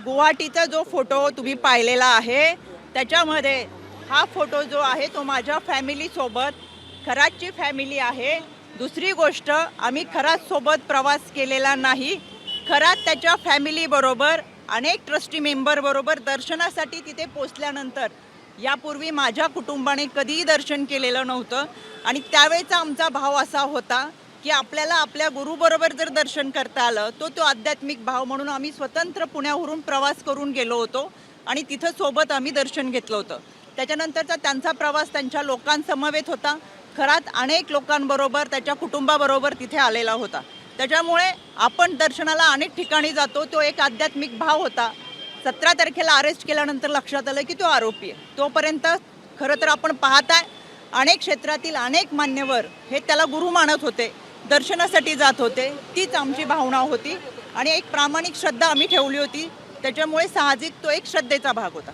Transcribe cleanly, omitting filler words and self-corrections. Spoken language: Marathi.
गुवाहाटीचा जो फोटो तुम्ही पाहिलेला आहे त्याच्यामध्ये हा फोटो जो आहे तो माझ्या फॅमिलीसोबत खरातची फॅमिली आहे। दुसरी गोष्ट, आम्ही खरात सोबत प्रवास केलेला नाही। खरात त्याच्या फॅमिलीबरोबर अनेक ट्रस्टी मेंबरबरोबर दर्शनासाठी तिथे पोचल्यानंतर यापूर्वी माझ्या कुटुंबाने कधीही दर्शन केलेलं नव्हतं आणि त्यावेळेचा आमचा भाव असा होता की आपल्याला आपल्या गुरुबरोबर जर दर्शन करता आलं तो आध्यात्मिक भाव म्हणून आम्ही स्वतंत्र पुण्यावरून प्रवास करून गेलो होतो आणि तिथं सोबत आम्ही दर्शन घेतलं होतं। त्याच्यानंतरचा त्यांचा प्रवास त्यांच्या लोकांसमवेत होता। खरात अनेक लोकांबरोबर त्याच्या कुटुंबाबरोबर तिथे आलेला होता। त्याच्यामुळे आपण दर्शनाला अनेक ठिकाणी जातो, तो एक आध्यात्मिक भाव होता। 17 तारखेला अरेस्ट केल्यानंतर लक्षात आलं की तो आरोपी आहे। तोपर्यंत खरं तर आपण पाहताय अनेक क्षेत्रातील अनेक मान्यवर हे त्याला गुरु मानत होते, दर्शनासाठी जात होते। तीच आमची भावना होती आणि एक प्रामाणिक श्रद्धा आम्ही ठेवली होती। त्याच्यामुळे साहजिक तो एक श्रद्धेचा भाग होता।